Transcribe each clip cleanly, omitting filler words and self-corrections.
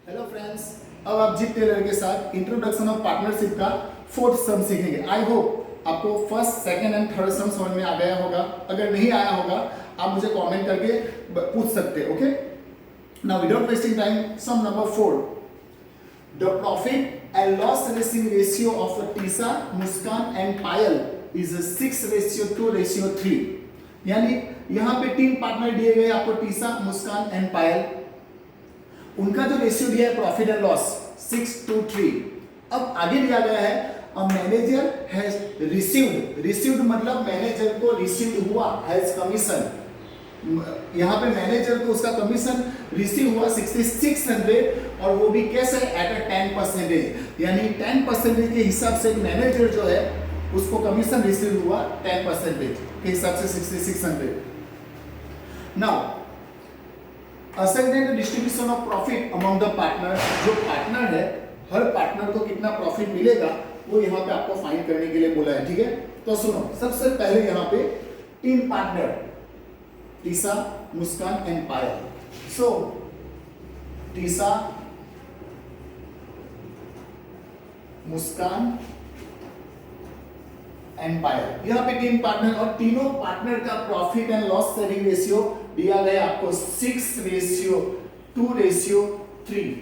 Hello friends, अब आप जीत Taylor के साथ इंट्रोडक्शन ऑफ पार्टनरशिप का फोर्थ सम सीखेंगे। आई होप आपको फर्स्ट, सेकंड एंड थर्ड सम समझ में आ गया होगा। अगर नहीं आया होगा आप मुझे कमेंट करके पूछ सकते हैं। Okay, now without wasting time, sum number 4, the profit and loss ratio of Tisa, Muskan and Payal is 6:2:3। यानी यहाँ पे 3 पार्टनर दिए गए आपको, टीसा, मुस्कान एंड पायल। उनका जो रेशियो दिया है प्रॉफिट एंड लॉस 6:3। अब आगे दिया गया है अ मैनेजर हैज रिसीव्ड मतलब मैनेजर को रिसीव्ड हुआ, हैज कमीशन। यहाँ पे मैनेजर को उसका कमीशन रिसीव हुआ 6600, और वो भी कैसे, एट अ 10%। यानी 10% के हिसाब से मैनेजर जो है उसको कमीशन रिसीव हुआ 10% के हिसाब से 6600। Now ascendant distribution of profit among the partner, जो पार्टनर है हर पार्टनर को कितना प्रॉफिट मिलेगा वो यहाँ पे आपको फाइंड करने के लिए बोला है। ठीक है, तो सुनो, सबसे पहले यहाँ पे 3 partner, Tisa, Muskan and Payal. So Tisa, Muskan and Payal, यहाँ पे 3 पार्टनर, और तीनों पार्टनर का profit and loss sharing ratio दिया गया आपको 6:2:3।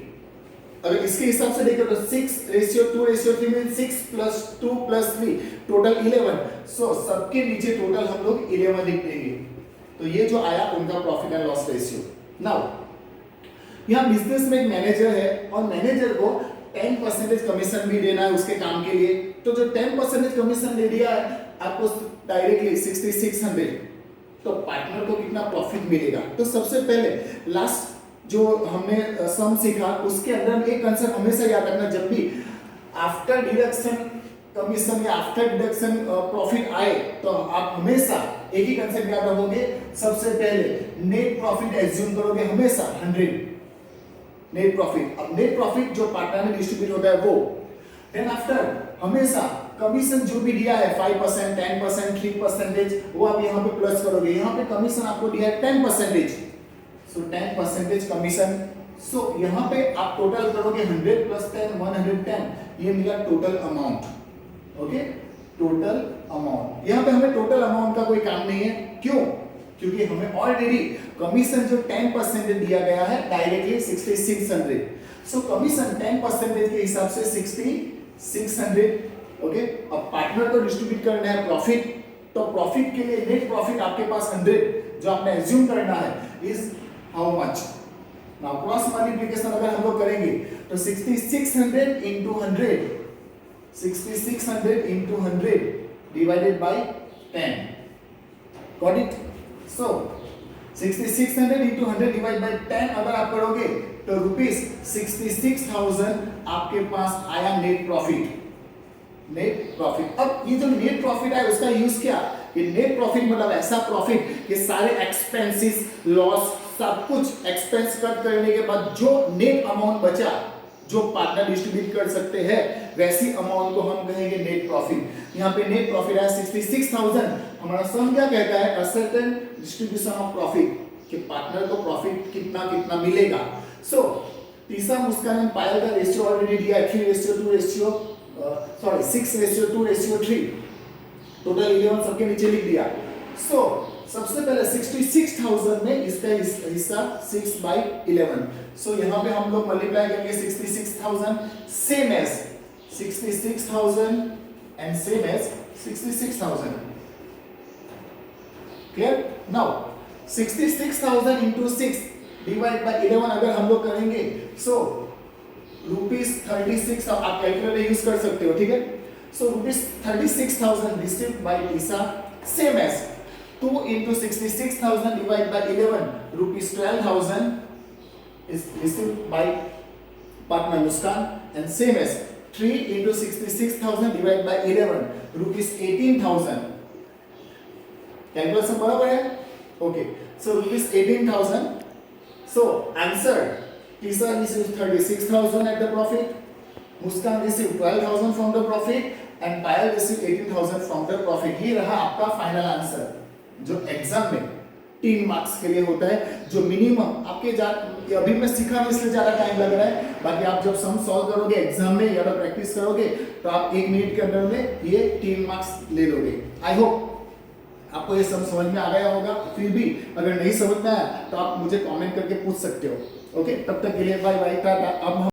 अगर इसके हिसाब से देखें तो 6:2:3 मीन 6 + 2 + 3 टोटल 11। सो सबके नीचे टोटल हम लोग 11 लिख देंगे। तो ये जो आया उनका profit and loss ratio. Now यहाँ बिजनेस में एक मैनेजर है और मैनेजर को 10% कमीशन भी देना है उसके काम के लिए। तो जो 10% कमीशन दे दिया है आपको डायरेक्टली 6600, तो पार्टनर को कितना प्रॉफिट मिलेगा। तो सबसे पहले लास्ट जो हमने सम सीखा उसके अंदर एक कंसेप्ट हमेशा याद रखना, जब भी आफ्टर डिडक्शन कमीशन या आफ्टर डिडक्शन प्रॉफिट आए तो आप हमेशा एक ही कंसेप्ट याद रखोगे। सबसे पहले नेट प्रॉफिट एज्यूम करोगे हमेशा 100 नेट प्रॉफिट। अब नेट प्रॉफिट जो पार्टनर में डिस्ट्रीब्यूट होता है वो, देन आफ्टर हमेशा कमीशन जो भी दिया है 5%, 10%, 3%, वो आप यहाँ पे प्लस करोगे। यहाँ पे कमीशन आपको दिया है 10%, सो 10% कमीशन। सो यहाँ पे आप टोटल करोगे 100 + 10 110, ये मिला total amount. Okay, total amount. यहाँ पे हमें टोटल अमाउंट का कोई काम नहीं है, क्यों? क्योंकि हमें ऑलरेडी कमीशन जो 10% दिया गया है डायरेक्टली 6600। सो कमीशन 10% के हिसाब से 6600। ओके, अब पार्टनर को डिस्ट्रीब्यूट करना है प्रॉफिट, तो प्रॉफिट के लिए नेट प्रॉफिट आपके पास 100 जो आपने एज्यूम करना है is how much. Now cross multiplication अगर हम लोग करेंगे तो 6600 into 100, 6600 into 100 divided by 10, got it? So 6600 into 100 divided by 10 अगर आप करोगे तो ₹66,000 आपके पास आया नेट प्रॉफिट। Net profit. अब ये जो नेट प्रॉफिट है उसका यूज क्या? ये नेट प्रॉफिट मतलब ऐसा प्रॉफिट कि सारे एक्सपेंसेस, लॉस, सब कुछ एक्सपेंस कट करने के बाद जो नेट अमाउंट बचा, जो पार्टनर डिस्ट्रीब्यूट कर सकते हैं, वैसी अमाउंट को हम कहेंगे नेट प्रॉफिट। यहाँ पे नेट प्रॉफिट है 66,000। हमारा सम क्या कहता है? A certain distribution of profit, कि पार्टनर को प्रॉफिट कितना कितना मिलेगा। सो तीसरा मुस्कान एंड पायल का रेशियो ऑलरेडी दिया है 6:2:3, टोटल 11 सबके नीचे लिख दिया। सो सबसे पहले 66,000 में इसका हिस्सा 6/11। सो यहाँ पे हम लोग मल्टीप्लाई करेंगे 66,000 same as 66,000 and same as 66,000। Clear? Now 66,000 into 6 divide by 11 अगर हम लोग करेंगे, सो ₹36, आप कैलकुलेटर यूज कर सकते हो। ठीक है, so ₹36,000 received by Tisa, same as 2 into 66,000 divided by 11, ₹12,000 is received by partner Muskan, and same as 3 into 66,000 divided by 11, ₹18,000। Calculation बराबर है? Okay, so ₹18,000। So answer, Tisa received 36,000 at the profit, Muskan received 12,000 from the profit, and Payal received 18,000 from the profit। ये रहा आपका final answer जो exam में 3 marks के लिए होता है, जो मिनिमम आपके ये अभी मैं सीखा नहीं इसलिए ज्यादा टाइम लग रहा है, बाकी आप जब सम सॉल्व करोगे एग्जाम में या तो प्रैक्टिस करोगे तो आप 1 मिनट के अंदर में ये 3 मार्क्स ले लोगे। आई होप आपको ये सब समझ में आ गया होगा। फिर भी अगर नहीं समझ में आया तो आप मुझे कमेंट करके पूछ सकते हो। ओके, तब तक के लिए बाय बाय, टाटा। अब